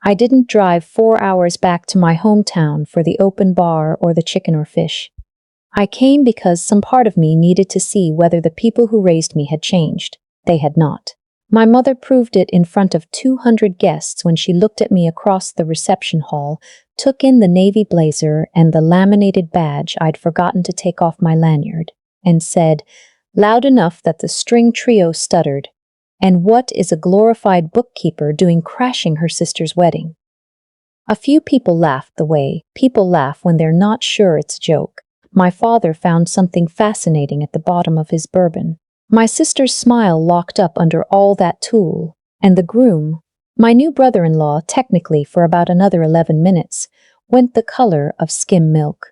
I didn't drive 4 hours back to my hometown for the open bar or the chicken or fish. I came because some part of me needed to see whether the people who raised me had changed. They had not. My mother proved it in front of 200 guests when she looked at me across the reception hall, took in the navy blazer and the laminated badge I'd forgotten to take off my lanyard, and said, loud enough that the string trio stuttered, "And what is a glorified bookkeeper doing crashing her sister's wedding?" A few people laughed the way people laugh when they're not sure it's a joke. My father found something fascinating at the bottom of his bourbon. My sister's smile locked up under all that tulle, and the groom, my new brother-in-law, technically for about another 11 minutes, went the color of skim milk.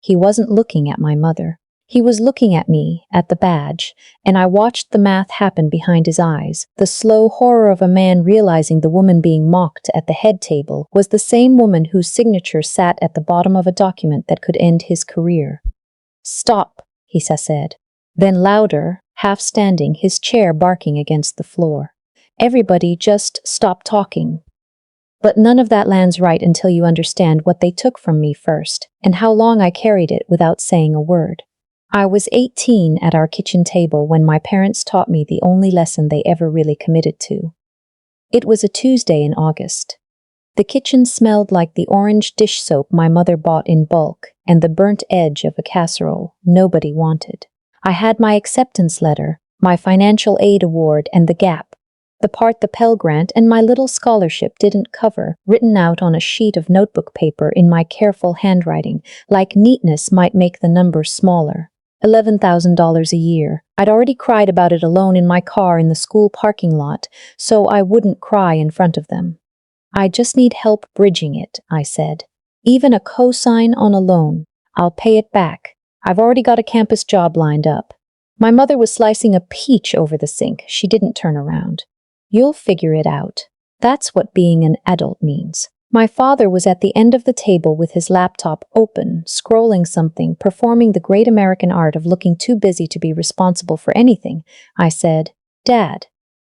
He wasn't looking at my mother. He was looking at me, at the badge, and I watched the math happen behind his eyes. The slow horror of a man realizing the woman being mocked at the head table was the same woman whose signature sat at the bottom of a document that could end his career. "Stop," he said. Then louder, half standing, his chair barking against the floor. "Everybody just stop talking." But none of that lands right until you understand what they took from me first, and how long I carried it without saying a word. I was 18 at our kitchen table when my parents taught me the only lesson they ever really committed to. It was a Tuesday in August. The kitchen smelled like the orange dish soap my mother bought in bulk and the burnt edge of a casserole nobody wanted. I had my acceptance letter, my financial aid award, and the gap, the part the Pell Grant and my little scholarship didn't cover, written out on a sheet of notebook paper in my careful handwriting, like neatness might make the numbers smaller. $11,000 a year. I'd already cried about it alone in my car in the school parking lot, so I wouldn't cry in front of them. "I just need help bridging it," I said. "Even a cosign on a loan. I'll pay it back. I've already got a campus job lined up." My mother was slicing a peach over the sink. She didn't turn around. "You'll figure it out. That's what being an adult means." My father was at the end of the table with his laptop open, scrolling something, performing the great American art of looking too busy to be responsible for anything. I said, "Dad."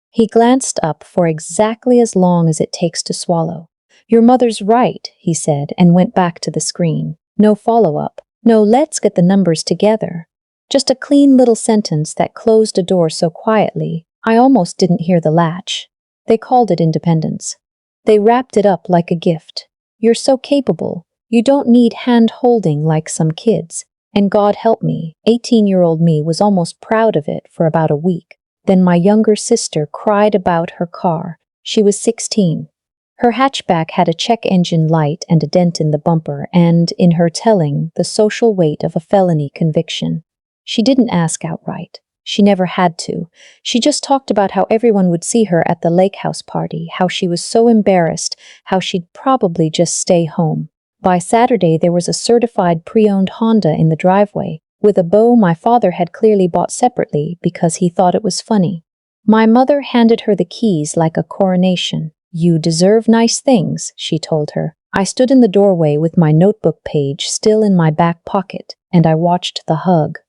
He glanced up for exactly as long as it takes to swallow. "Your mother's right," he said, and went back to the screen. No follow-up. No "let's get the numbers together." Just a clean little sentence that closed a door so quietly, I almost didn't hear the latch. They called it independence. They wrapped it up like a gift. "You're so capable. You don't need hand-holding like some kids." And God help me, 18-year-old me was almost proud of it for about a week. Then my younger sister cried about her car. She was 16. Her hatchback had a check engine light and a dent in the bumper and, in her telling, the social weight of a felony conviction. She didn't ask outright. She never had to. She just talked about how everyone would see her at the lake house party, how she was so embarrassed, how she'd probably just stay home. By Saturday, there was a certified pre-owned Honda in the driveway, with a bow my father had clearly bought separately because he thought it was funny. My mother handed her the keys like a coronation. "You deserve nice things," she told her. I stood in the doorway with my notebook page still in my back pocket, and I watched the hug.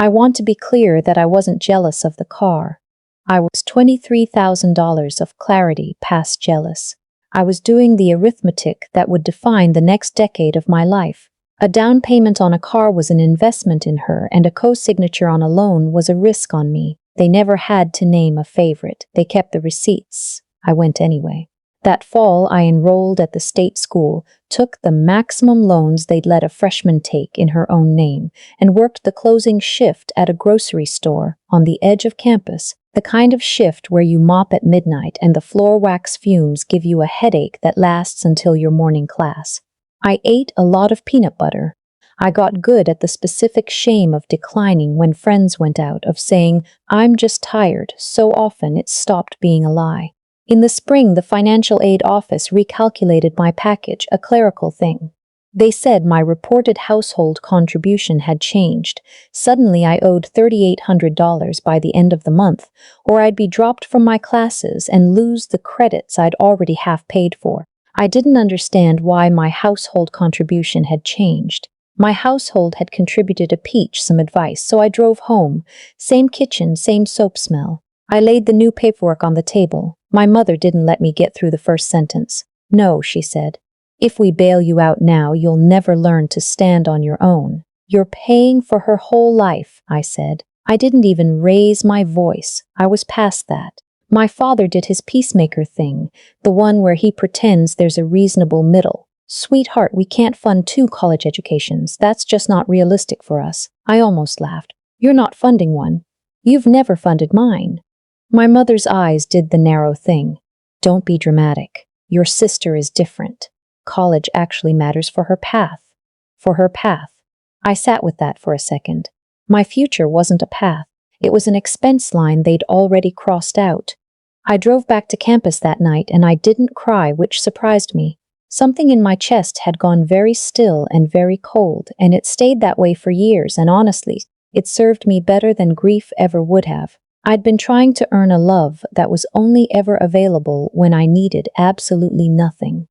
I want to be clear that I wasn't jealous of the car. I was $23,000 of clarity past jealous. I was doing the arithmetic that would define the next decade of my life. A down payment on a car was an investment in her, and a co-signature on a loan was a risk on me. They never had to name a favorite. They kept the receipts. I went anyway. That fall, I enrolled at the state school, took the maximum loans they'd let a freshman take in her own name, and worked the closing shift at a grocery store on the edge of campus, the kind of shift where you mop at midnight and the floor wax fumes give you a headache that lasts until your morning class. I ate a lot of peanut butter. I got good at the specific shame of declining when friends went out, of saying, "I'm just tired," so often it stopped being a lie. In the spring, the financial aid office recalculated my package, a clerical thing. They said my reported household contribution had changed. Suddenly, I owed $3,800 by the end of the month, or I'd be dropped from my classes and lose the credits I'd already half paid for. I didn't understand why my household contribution had changed. My household had contributed a peach, some advice, so I drove home. Same kitchen, same soap smell. I laid the new paperwork on the table. My mother didn't let me get through the first sentence. No, she said. If we bail you out now, you'll never learn to stand on your own. You're paying for her whole life, I said. I didn't even raise my voice. I was past that. My father did his peacemaker thing, the one where he pretends there's a reasonable middle. Sweetheart, we can't fund 2 college educations. That's just not realistic for us. I almost laughed. You're not funding one. You've never funded mine. My mother's eyes did the narrow thing. Don't be dramatic. Your sister is different. College actually matters for her path. For her path. I sat with that for a second. My future wasn't a path. It was an expense line they'd already crossed out. I drove back to campus that night and I didn't cry, which surprised me. Something in my chest had gone very still and very cold, and it stayed that way for years, and honestly, it served me better than grief ever would have. I'd been trying to earn a love that was only ever available when I needed absolutely nothing.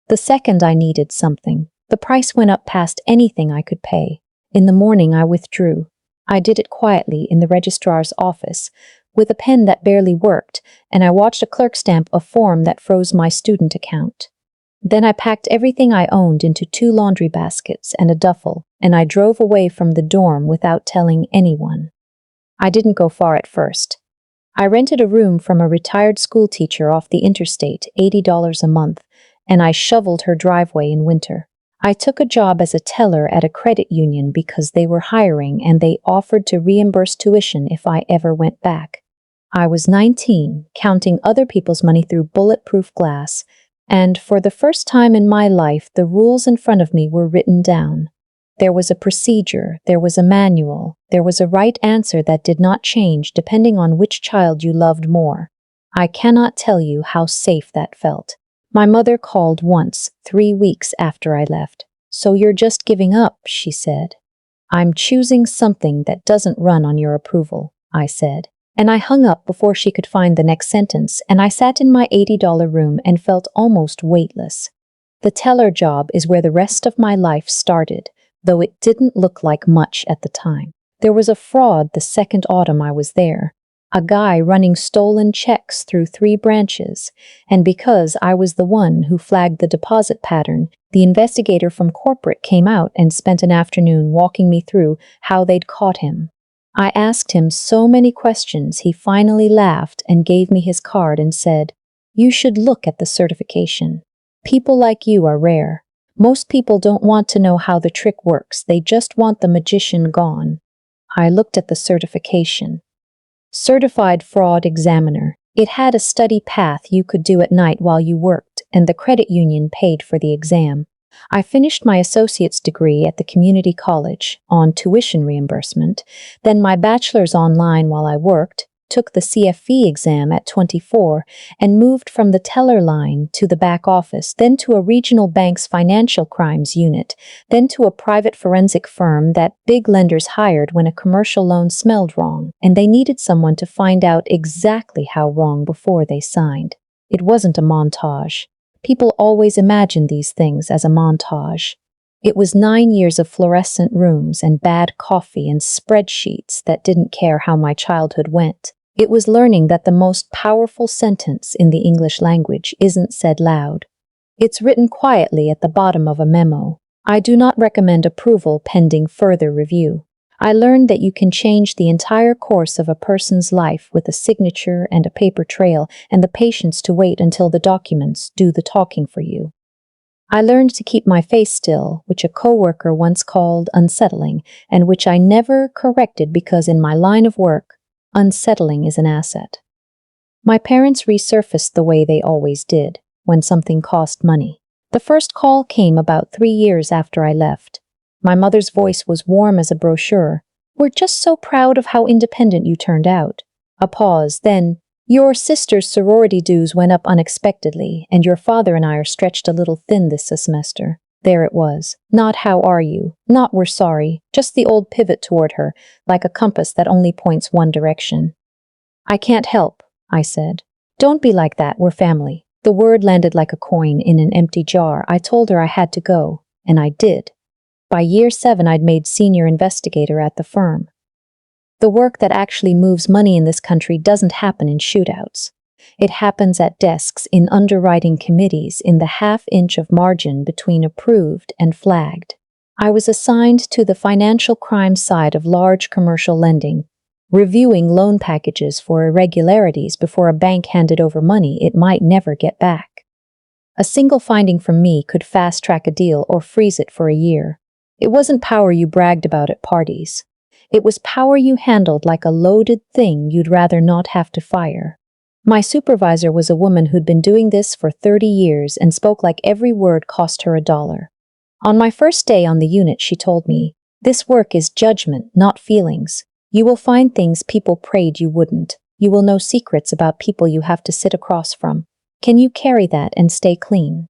The second I needed something, the price went up past anything I could pay. In the morning, I withdrew. I did it quietly in the registrar's office, with a pen that barely worked, and I watched a clerk stamp a form that froze my student account. Then I packed everything I owned into 2 laundry baskets and a duffel, and I drove away from the dorm without telling anyone. I didn't go far at first. I rented a room from a retired school teacher off the interstate, $80 a month, and I shoveled her driveway in winter. I took a job as a teller at a credit union because they were hiring and they offered to reimburse tuition if I ever went back. I was 19, counting other people's money through bulletproof glass, and for the first time in my life, the rules in front of me were written down. There was a procedure, there was a manual, there was a right answer that did not change depending on which child you loved more. I cannot tell you how safe that felt. My mother called once, 3 weeks after I left. So you're just giving up, she said. I'm choosing something that doesn't run on your approval, I said. And I hung up before she could find the next sentence, and I sat in my $80 room and felt almost weightless. The teller job is where the rest of my life started, though it didn't look like much at the time. There was a fraud the second autumn I was there, a guy running stolen checks through 3 branches, and because I was the one who flagged the deposit pattern, the investigator from corporate came out and spent an afternoon walking me through how they'd caught him. I asked him so many questions, he finally laughed and gave me his card and said, "You should look at the certification. People like you are rare. Most people don't want to know how the trick works, they just want the magician gone." I looked at the certification. Certified Fraud Examiner. It had a study path you could do at night while you worked, and the credit union paid for the exam. I finished my associate's degree at the community college on tuition reimbursement, then my bachelor's online while I worked, took the CFE exam at 24, and moved from the teller line to the back office, then to a regional bank's financial crimes unit, then to a private forensic firm that big lenders hired when a commercial loan smelled wrong, and they needed someone to find out exactly how wrong before they signed. It wasn't a montage. People always imagine these things as a montage. It was 9 years of fluorescent rooms and bad coffee and spreadsheets that didn't care how my childhood went. It was learning that the most powerful sentence in the English language isn't said loud. It's written quietly at the bottom of a memo. I do not recommend approval pending further review. I learned that you can change the entire course of a person's life with a signature and a paper trail and the patience to wait until the documents do the talking for you. I learned to keep my face still, which a coworker once called unsettling, and which I never corrected because in my line of work, unsettling is an asset. My parents resurfaced the way they always did, when something cost money. The first call came about 3 years after I left. My mother's voice was warm as a brochure. "We're just so proud of how independent you turned out." A pause, then, "Your sister's sorority dues went up unexpectedly, and your father and I are stretched a little thin this semester." There it was. Not "how are you?" Not "we're sorry." Just the old pivot toward her, like a compass that only points one direction. "I can't help," I said. "Don't be like that, we're family." The word landed like a coin in an empty jar. I told her I had to go, and I did. By year 7, I'd made senior investigator at the firm. The work that actually moves money in this country doesn't happen in shootouts. It happens at desks in underwriting committees in the half-inch of margin between approved and flagged. I was assigned to the financial crime side of large commercial lending, reviewing loan packages for irregularities before a bank handed over money it might never get back. A single finding from me could fast-track a deal or freeze it for a year. It wasn't power you bragged about at parties. It was power you handled like a loaded thing you'd rather not have to fire. My supervisor was a woman who'd been doing this for 30 years and spoke like every word cost her $1. On my first day on the unit, she told me, "This work is judgment, not feelings. You will find things people prayed you wouldn't. You will know secrets about people you have to sit across from. Can you carry that and stay clean?"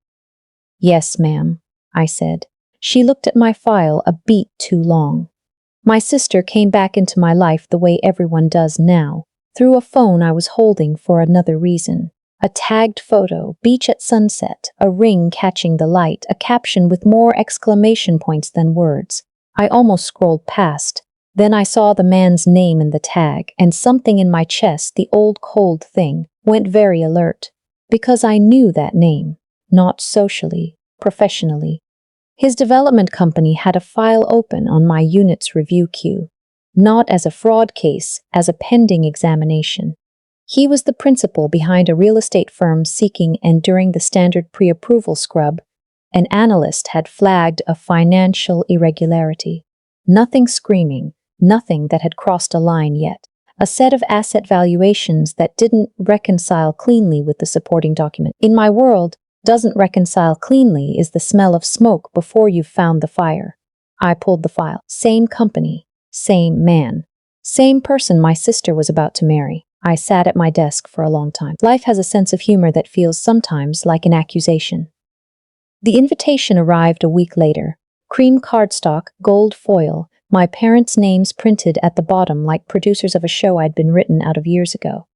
"Yes, ma'am," I said. She looked at my file a beat too long. My sister came back into my life the way everyone does now, through a phone I was holding for another reason. A tagged photo, beach at sunset, a ring catching the light, a caption with more exclamation points than words. I almost scrolled past. Then I saw the man's name in the tag, and something in my chest, the old cold thing, went very alert. Because I knew that name. Not socially, professionally. His development company had a file open on my unit's review queue. Not as a fraud case, as a pending examination. He was the principal behind a real estate firm seeking, and during the standard pre-approval scrub, an analyst had flagged a financial irregularity. Nothing screaming, nothing that had crossed a line yet. A set of asset valuations that didn't reconcile cleanly with the supporting document. In my world, doesn't reconcile cleanly is the smell of smoke before you've found the fire. I pulled the file. Same company, same man, same person my sister was about to marry. I sat at my desk for a long time. Life has a sense of humor that feels sometimes like an accusation. The invitation arrived a week later. Cream cardstock, gold foil, my parents' names printed at the bottom like producers of a show I'd been written out of years ago.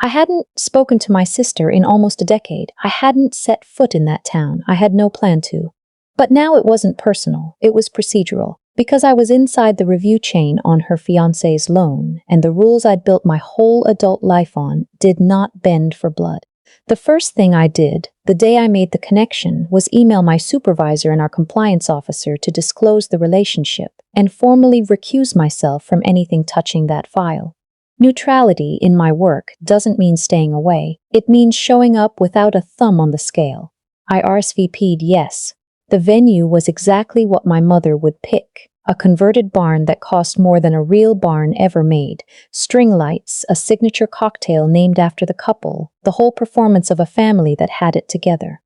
I hadn't spoken to my sister in almost a decade. I hadn't set foot in that town. I had no plan to. But now it wasn't personal. It was procedural. Because I was inside the review chain on her fiancé's loan, and the rules I'd built my whole adult life on did not bend for blood. The first thing I did, the day I made the connection, was email my supervisor and our compliance officer to disclose the relationship and formally recuse myself from anything touching that file. Neutrality in my work doesn't mean staying away. It means showing up without a thumb on the scale. I RSVP'd yes. The venue was exactly what my mother would pick. A converted barn that cost more than a real barn ever made. String lights, a signature cocktail named after the couple, the whole performance of a family that had it together.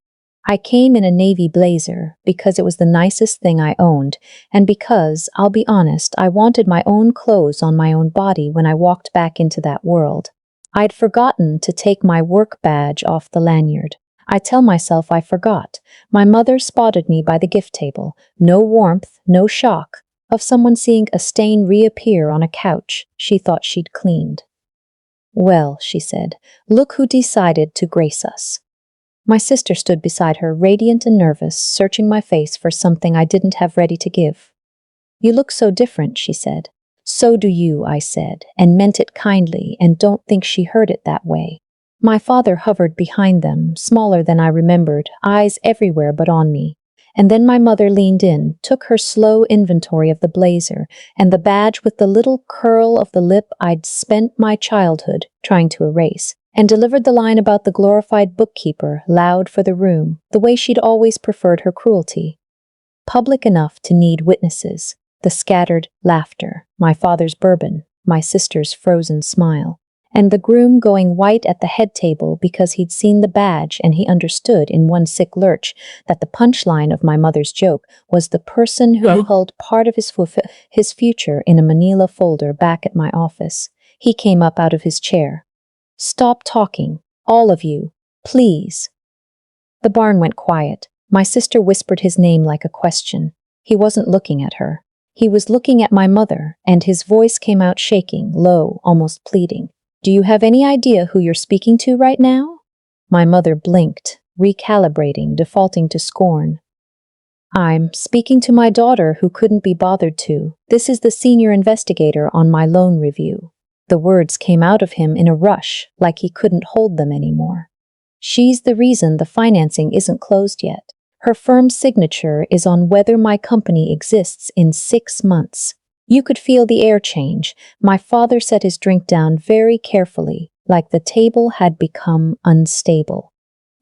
I came in a navy blazer because it was the nicest thing I owned, and because, I'll be honest, I wanted my own clothes on my own body when I walked back into that world. I'd forgotten to take my work badge off the lanyard. I tell myself I forgot. My mother spotted me by the gift table. No warmth, no shock of someone seeing a stain reappear on a couch she thought she'd cleaned. "Well," she said, "look who decided to grace us." My sister stood beside her, radiant and nervous, searching my face for something I didn't have ready to give. "You look so different," she said. "So do you," I said, and meant it kindly, and don't think she heard it that way. My father hovered behind them, smaller than I remembered, eyes everywhere but on me. And then my mother leaned in, took her slow inventory of the blazer and the badge with the little curl of the lip I'd spent my childhood trying to erase, and delivered the line about the glorified bookkeeper, loud for the room, the way she'd always preferred her cruelty. Public enough to need witnesses, the scattered laughter, my father's bourbon, my sister's frozen smile, and the groom going white at the head table because he'd seen the badge and he understood in one sick lurch that the punchline of my mother's joke was the person who held part of his future in a manila folder back at my office. He came up out of his chair. "Stop talking, all of you, please." The barn went quiet. My sister whispered his name like a question. He wasn't looking at her. He was looking at my mother, and his voice came out shaking, low, almost pleading. "Do you have any idea who you're speaking to right now?" My mother blinked, recalibrating, defaulting to scorn. "I'm speaking to my daughter who couldn't be bothered to. This is the senior investigator on my loan review." The words came out of him in a rush, like he couldn't hold them anymore. She's the reason the financing isn't closed yet. Her firm's signature is on whether my company exists in 6 months. You could feel the air change. My father set his drink down very carefully, like the table had become unstable.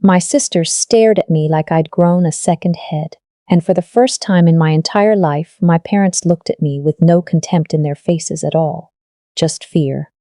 My sister stared at me like I'd grown a second head. And for the first time in my entire life, my parents looked at me with no contempt in their faces at all. Just fear.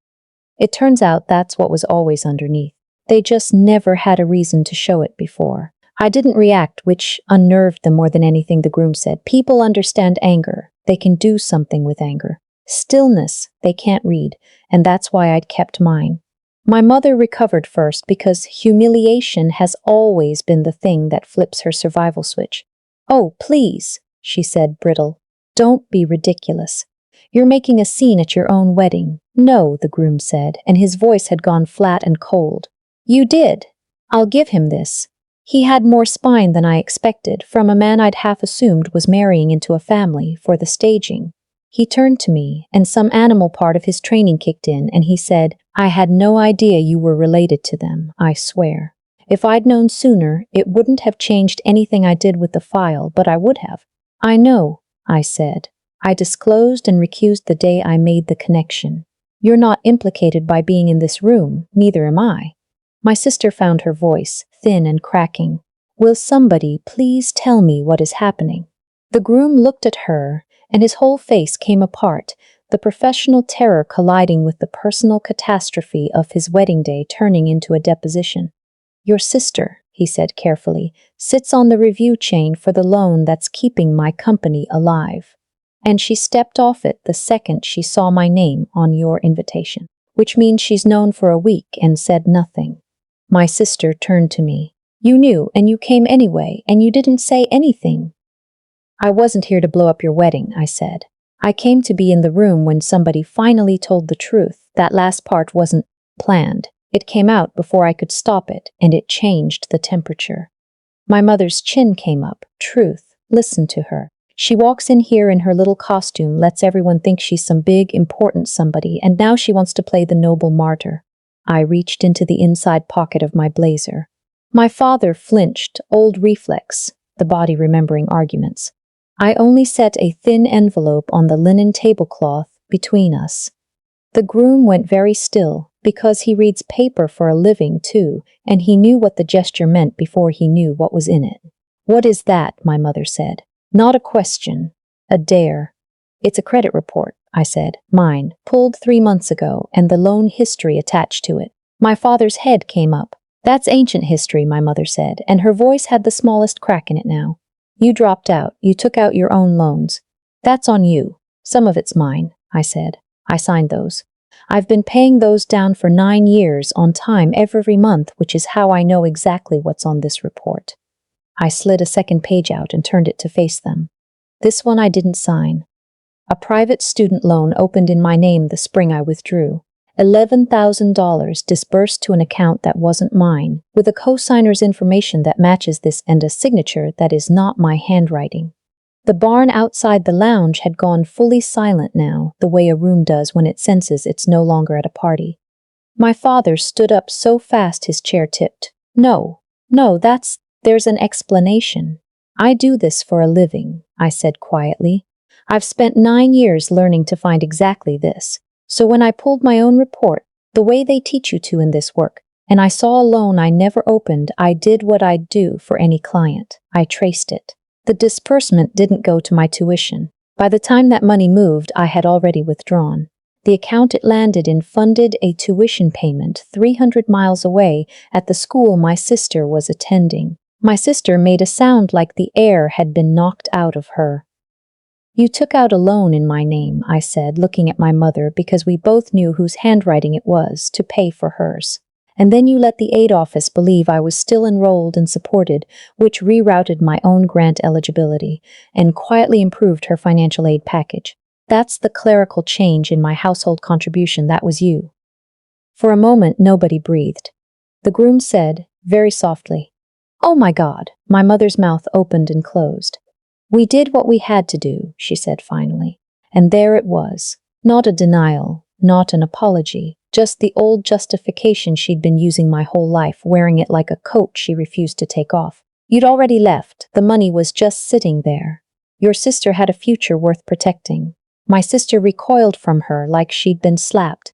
It turns out that's what was always underneath. They just never had a reason to show it before. I didn't react, which unnerved them more than anything, the groom said. People understand anger. They can do something with anger. Stillness, they can't read, and that's why I'd kept mine. My mother recovered first because humiliation has always been the thing that flips her survival switch. Oh, please, she said, brittle. Don't be ridiculous. You're making a scene at your own wedding. No, the groom said, and his voice had gone flat and cold. You did. I'll give him this. He had more spine than I expected from a man I'd half assumed was marrying into a family for the staging. He turned to me, and some animal part of his training kicked in, and he said, I had no idea you were related to them, I swear. If I'd known sooner, it wouldn't have changed anything I did with the file, but I would have. I know, I said. I disclosed and recused the day I made the connection. You're not implicated by being in this room, neither am I. My sister found her voice, thin and cracking. Will somebody please tell me what is happening? The groom looked at her, and his whole face came apart, the professional terror colliding with the personal catastrophe of his wedding day turning into a deposition. Your sister, he said carefully, sits on the review chain for the loan that's keeping my company alive. And she stepped off it the second she saw my name on your invitation, which means she's known for a week and said nothing. My sister turned to me. You knew, and you came anyway, and you didn't say anything. I wasn't here to blow up your wedding, I said. I came to be in the room when somebody finally told the truth. That last part wasn't planned. It came out before I could stop it, and it changed the temperature. My mother's chin came up. Truth. Listen to her. She walks in here in her little costume, lets everyone think she's some big, important somebody, and now she wants to play the noble martyr. I reached into the inside pocket of my blazer. My father flinched, old reflex, the body remembering arguments. I only set a thin envelope on the linen tablecloth between us. The groom went very still, because he reads paper for a living too, and he knew what the gesture meant before he knew what was in it. What is that? My mother said. Not a question, a dare. It's a credit report, I said. Mine, pulled 3 months ago, and the loan history attached to it. My father's head came up. That's ancient history, my mother said, and her voice had the smallest crack in it now. You dropped out. You took out your own loans. That's on you. Some of it's mine, I said. I signed those. I've been paying those down for 9 years on time every month, which is how I know exactly what's on this report. I slid a second page out and turned it to face them. This one I didn't sign. A private student loan opened in my name the spring I withdrew. $11,000 disbursed to an account that wasn't mine, with a co-signer's information that matches this and a signature that is not my handwriting. The barn outside the lounge had gone fully silent now, the way a room does when it senses it's no longer at a party. My father stood up so fast his chair tipped. No, there's an explanation. I do this for a living, I said quietly. I've spent 9 years learning to find exactly this. So when I pulled my own report, the way they teach you to in this work, and I saw a loan I never opened, I did what I'd do for any client. I traced it. The disbursement didn't go to my tuition. By the time that money moved, I had already withdrawn. The account it landed in funded a tuition payment 300 miles away at the school my sister was attending. My sister made a sound like the air had been knocked out of her. You took out a loan in my name, I said, looking at my mother because we both knew whose handwriting it was, to pay for hers. And then you let the aid office believe I was still enrolled and supported, which rerouted my own grant eligibility and quietly improved her financial aid package. That's the clerical change in my household contribution. That was you. For a moment, nobody breathed. The groom said, very softly, Oh my God. My mother's mouth opened and closed. We did what we had to do, she said finally. And there it was. Not a denial, not an apology, just the old justification she'd been using my whole life, wearing it like a coat she refused to take off. You'd already left, the money was just sitting there. Your sister had a future worth protecting. My sister recoiled from her like she'd been slapped.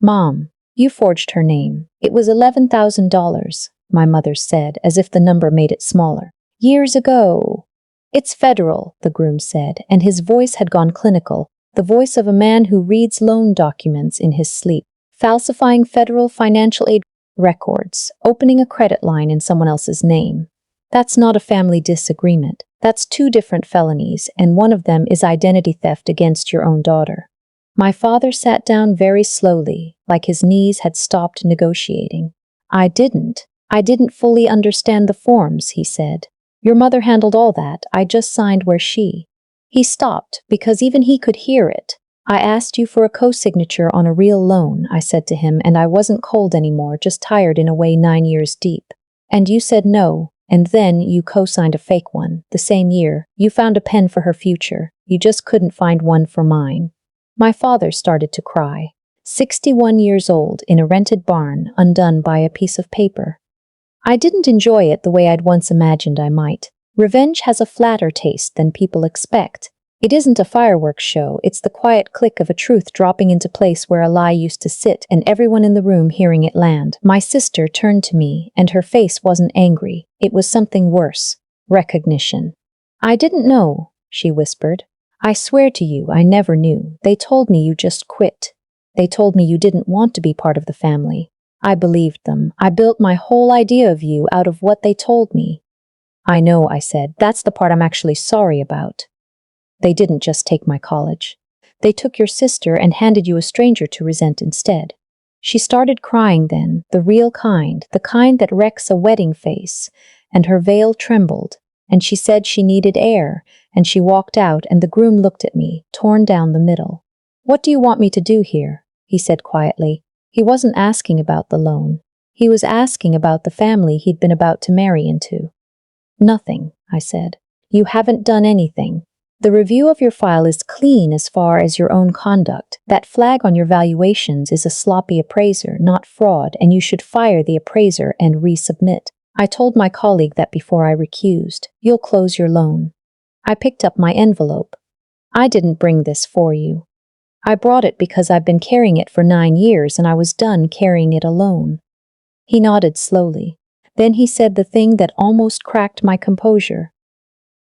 Mom, you forged her name. It was $11,000, my mother said, as if the number made it smaller. Years ago. It's federal, the groom said, and his voice had gone clinical, the voice of a man who reads loan documents in his sleep, falsifying federal financial aid records, opening a credit line in someone else's name. That's not a family disagreement. That's two different felonies, and one of them is identity theft against your own daughter. My father sat down very slowly, like his knees had stopped negotiating. I didn't fully understand the forms, he said. Your mother handled all that, I just signed where she. He stopped, because even he could hear it. I asked you for a co-signature on a real loan, I said to him, and I wasn't cold anymore, just tired in a way 9 years deep. And you said no, and then you co-signed a fake one. The same year, you found a pen for her future. You just couldn't find one for mine. My father started to cry. 61 years old, in a rented barn, undone by a piece of paper. I didn't enjoy it the way I'd once imagined I might. Revenge has a flatter taste than people expect. It isn't a fireworks show, it's the quiet click of a truth dropping into place where a lie used to sit and everyone in the room hearing it land. My sister turned to me, and her face wasn't angry. It was something worse. Recognition. I didn't know, she whispered. I swear to you, I never knew. They told me you just quit. They told me you didn't want to be part of the family. I believed them. I built my whole idea of you out of what they told me. I know, I said. That's the part I'm actually sorry about. They didn't just take my college. They took your sister and handed you a stranger to resent instead. She started crying then, the real kind, the kind that wrecks a wedding face, and her veil trembled, and she said she needed air, and she walked out, and the groom looked at me, torn down the middle. What do you want me to do here? He said quietly. He wasn't asking about the loan. He was asking about the family he'd been about to marry into. Nothing, I said. You haven't done anything. The review of your file is clean as far as your own conduct. That flag on your valuations is a sloppy appraiser, not fraud, and you should fire the appraiser and resubmit. I told my colleague that before I recused. You'll close your loan. I picked up my envelope. I didn't bring this for you. I brought it because I've been carrying it for 9 years and I was done carrying it alone. He nodded slowly. Then he said the thing that almost cracked my composure.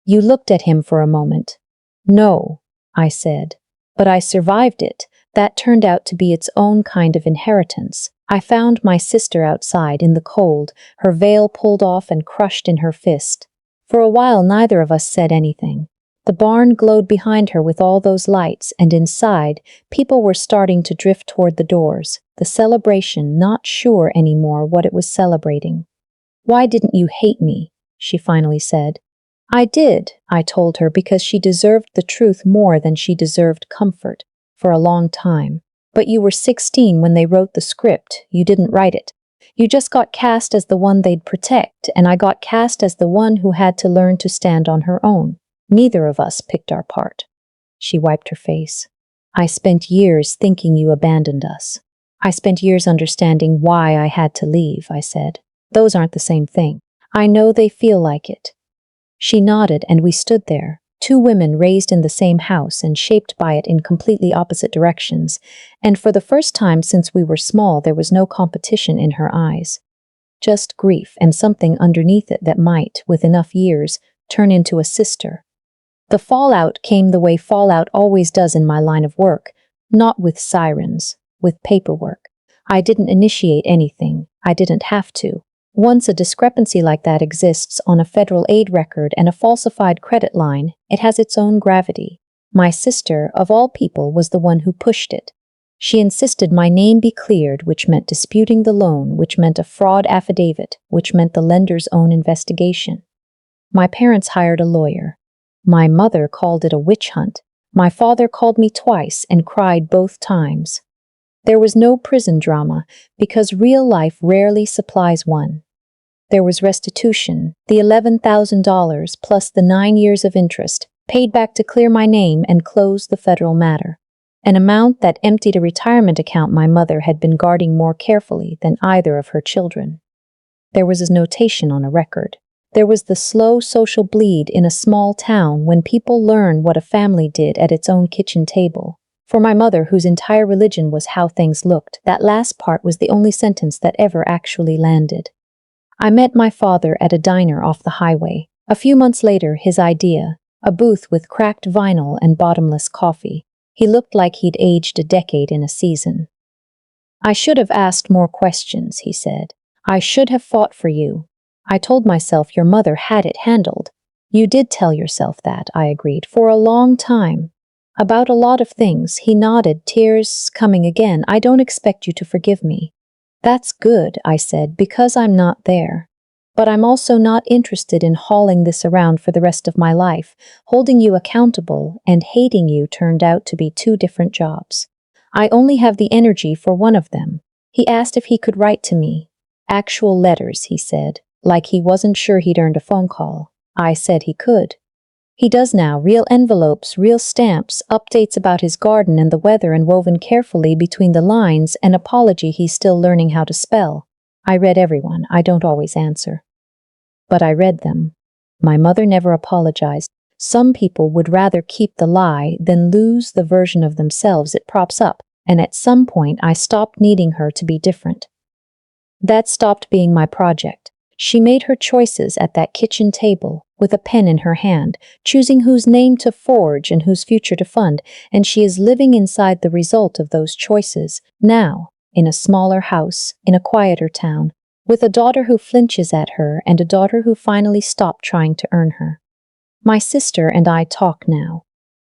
You looked at him for a moment. No, I said. But I survived it. That turned out to be its own kind of inheritance. I found my sister outside in the cold, her veil pulled off and crushed in her fist. For a while neither of us said anything. The barn glowed behind her with all those lights, and inside, people were starting to drift toward the doors, the celebration not sure anymore what it was celebrating. Why didn't you hate me? She finally said. I did, I told her, because she deserved the truth more than she deserved comfort, for a long time. But you were 16 when they wrote the script. You didn't write it. You just got cast as the one they'd protect, and I got cast as the one who had to learn to stand on her own. Neither of us picked our part. She wiped her face. I spent years thinking you abandoned us. I spent years understanding why I had to leave, I said. Those aren't the same thing. I know they feel like it. She nodded, and we stood there, two women raised in the same house and shaped by it in completely opposite directions, and for the first time since we were small there was no competition in her eyes. Just grief and something underneath it that might, with enough years, turn into a sister. The fallout came the way fallout always does in my line of work, not with sirens, with paperwork. I didn't initiate anything. I didn't have to. Once a discrepancy like that exists on a federal aid record and a falsified credit line, it has its own gravity. My sister, of all people, was the one who pushed it. She insisted my name be cleared, which meant disputing the loan, which meant a fraud affidavit, which meant the lender's own investigation. My parents hired a lawyer. My mother called it a witch hunt. My father called me twice and cried both times. There was no prison drama, because real life rarely supplies one. There was restitution, the $11,000 plus the 9 years of interest, paid back to clear my name and close the federal matter. an amount that emptied a retirement account my mother had been guarding more carefully than either of her children. There was a notation on a record. There was the slow social bleed in a small town when people learn what a family did at its own kitchen table. For my mother, whose entire religion was how things looked, that last part was the only sentence that ever actually landed. I met my father at a diner off the highway. A few months later, his idea, a booth with cracked vinyl and bottomless coffee. He looked like he'd aged a decade in a season. "I should have asked more questions," he said. "I should have fought for you. I told myself your mother had it handled." "You did tell yourself that," I agreed, "for a long time. About a lot of things." He nodded, tears coming again. "I don't expect you to forgive me." "That's good," I said, "because I'm not there. But I'm also not interested in hauling this around for the rest of my life. Holding you accountable and hating you turned out to be two different jobs. I only have the energy for one of them." He asked if he could write to me. "Actual letters," he said, like he wasn't sure he'd earned a phone call. I said he could. "He does now, real envelopes, real stamps, updates about his garden and the weather, and woven carefully between the lines, an apology he's still learning how to spell." I read everyone. I don't always answer. But I read them. My mother never apologized. Some people would rather keep the lie than lose the version of themselves it props up, and at some point I stopped needing her to be different. That stopped being my project. She made her choices at that kitchen table, with a pen in her hand, choosing whose name to forge and whose future to fund, and she is living inside the result of those choices, now, in a smaller house, in a quieter town, with a daughter who flinches at her and a daughter who finally stopped trying to earn her. My sister and I talk now,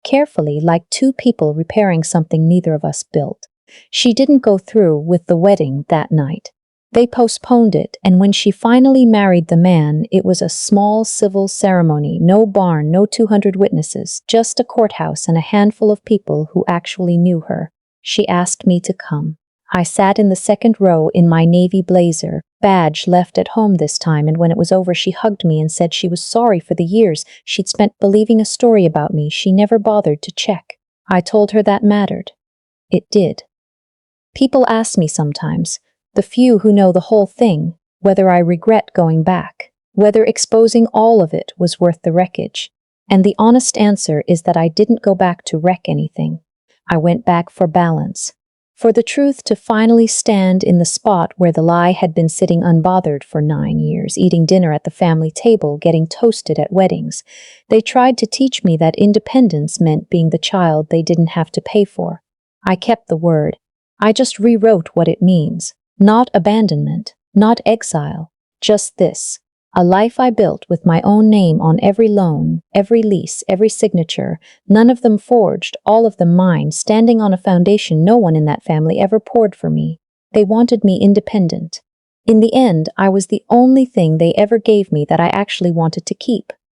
carefully, like two people repairing something neither of us built. She didn't go through with the wedding that night. They postponed it, and when she finally married the man, it was a small civil ceremony, no barn, no 200 witnesses, just a courthouse and a handful of people who actually knew her. She asked me to come. I sat in the second row in my navy blazer, badge left at home this time, and when it was over she hugged me and said she was sorry for the years she'd spent believing a story about me she never bothered to check. I told her that mattered. It did. People ask me sometimes, the few who know the whole thing, whether I regret going back, whether exposing all of it was worth the wreckage. And the honest answer is that I didn't go back to wreck anything. I went back for balance. For the truth to finally stand in the spot where the lie had been sitting unbothered for 9 years, eating dinner at the family table, getting toasted at weddings. They tried to teach me that independence meant being the child they didn't have to pay for. I kept the word. I just rewrote what it means. Not abandonment, not exile, just this. A life I built with my own name on every loan, every lease, every signature, none of them forged, all of them mine, standing on a foundation no one in that family ever poured for me. They wanted me independent. In the end, I was the only thing they ever gave me that I actually wanted to keep.